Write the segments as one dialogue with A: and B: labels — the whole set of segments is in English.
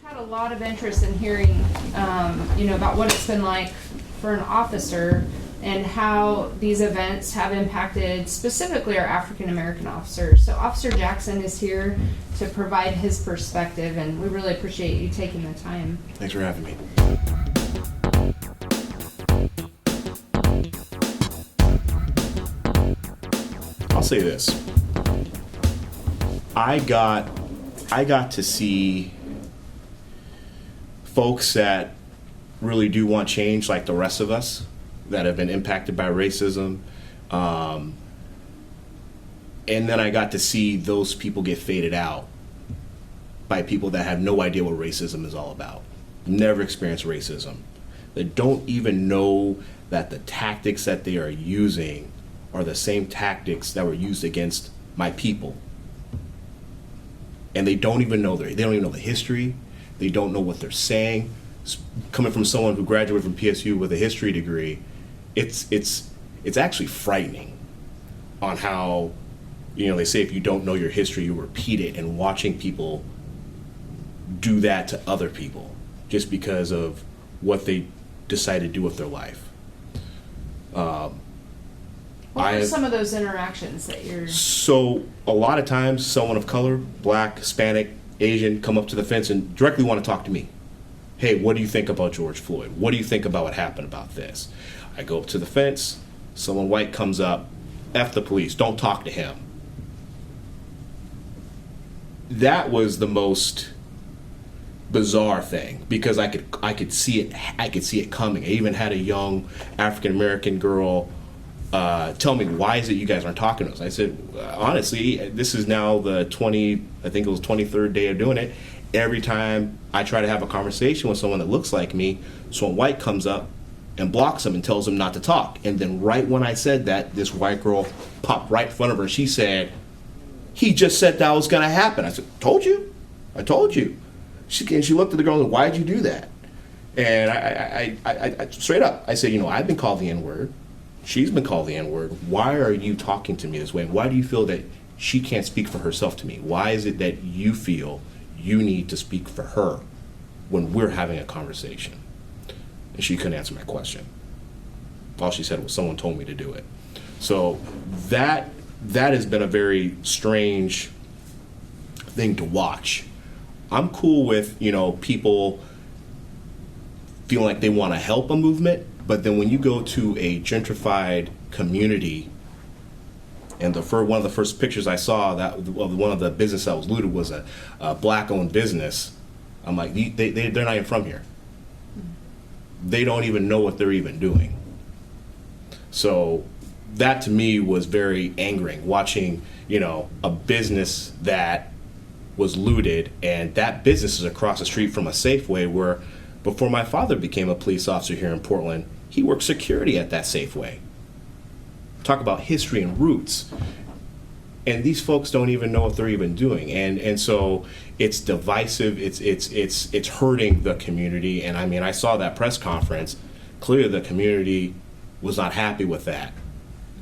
A: Had a lot of interest in hearing, about what it's been like for an officer and how these events have impacted specifically our African American officers. So Officer Jackson is here to provide his perspective, and we really appreciate you taking the time.
B: Thanks for having me. I'll say this. I got to see folks that really do want change, like the rest of us that have been impacted by racism. And then I got to see those people get faded out by people that have no idea what racism is all about, never experienced racism, that don't even know that the tactics that they are using are the same tactics that were used against my people. And they don't even know they don't even know the history. They don't know what they're saying. Coming from someone who graduated from PSU with a history degree, it's actually frightening on how, they say if you don't know your history, you repeat it, and watching people do that to other people just because of what they decide to do with their life.
A: What are some of those interactions that you're...
B: So a lot of times someone of color, Black, Hispanic, Asian, come up to the fence and directly want to talk to me. Hey, what do you think about George Floyd? What do you think about what happened about this? I go up to the fence, someone white comes up, F the police, don't talk to him. That was the most bizarre thing because I could see it coming. I even had a young African American girl tell me, why is it you guys aren't talking to us? I said, honestly, this is now the 23rd day of doing it. Every time I try to have a conversation with someone that looks like me, someone white comes up and blocks them and tells them not to talk. And then right when I said that, this white girl popped right in front of her and she said, he just said that was going to happen. I said, I told you. She looked at the girl and said, why'd you do that? And I straight up, I said, I've been called the N-word. She's been called the N-word. Why are you talking to me this way? And why do you feel that she can't speak for herself to me? Why is it that you feel you need to speak for her when we're having a conversation? And she couldn't answer my question. All she said was, someone told me to do it. So that has been a very strange thing to watch. I'm cool with, people feeling like they want to help a movement, but then when you go to a gentrified community, and one of the first pictures I saw of one of the business that was looted was a Black-owned business, I'm like, they're not even from here. They don't even know what they're even doing. So that to me was very angering, watching, a business that was looted, and that business is across the street from a Safeway where before my father became a police officer here in Portland, he worked security at that Safeway. Talk about history and roots. And these folks don't even know what they're even doing. And so it's divisive, it's hurting the community. And I mean, I saw that press conference. Clearly the community was not happy with that.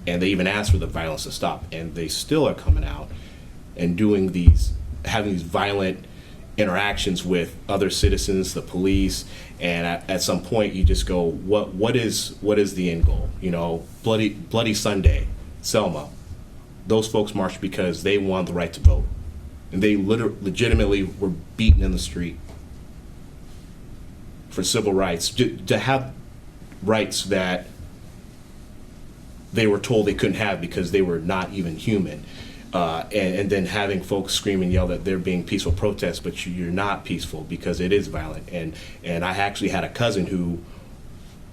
B: And they even asked for the violence to stop. And they still are coming out and having these violent interactions with other citizens, the police, and at some point you just go, what is the end goal? Bloody Sunday, Selma, those folks marched because they wanted the right to vote, and they legitimately were beaten in the street for civil rights, to have rights that they were told they couldn't have because they were not even human. And then having folks scream and yell that they're being peaceful protests, but you're not peaceful because it is violent. And I actually had a cousin who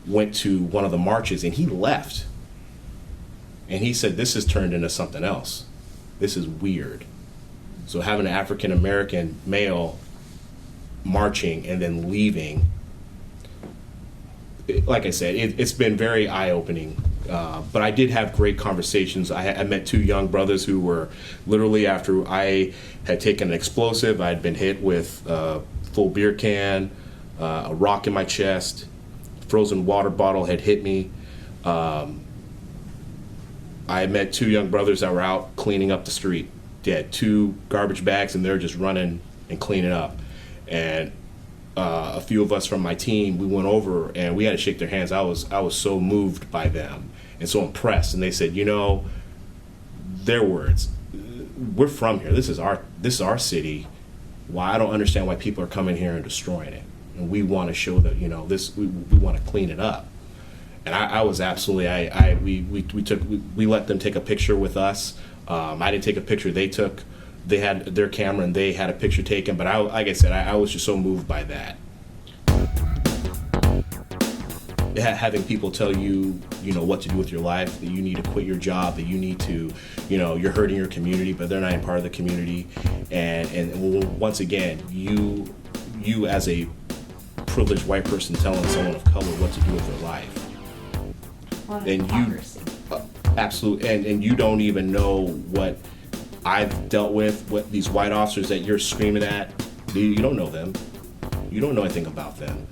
B: went to one of the marches and he left. And he said, this has turned into something else. This is weird. So having an African American male marching and then leaving, like I said, it's been very eye-opening. But I did have great conversations. I met two young brothers who were literally, after I had taken an explosive, I had been hit with a full beer can, a rock in my chest, frozen water bottle had hit me. I met two young brothers that were out cleaning up the street. They had two garbage bags and they're just running and cleaning up. And a few of us from my team, we went over and we had to shake their hands. I was so moved by them and so impressed. And they said, you know, their words, we're from here. This is our city. Why I don't understand why people are coming here and destroying it. And we want to show that, you know, this we want to clean it up. And I was absolutely we let them take a picture with us. I didn't take a picture. They had their camera and they had a picture taken. But like I said, I was just so moved by that. Having people tell you, you know, what to do with your life, that you need to quit your job, that you need to, you know, you're hurting your community, but they're not even part of the community. And once again, you as a privileged white person telling someone of color what to do with their life. And you, absolutely, and you don't even know what I've dealt with, what these white officers that you're screaming at, you don't know them. You don't know anything about them.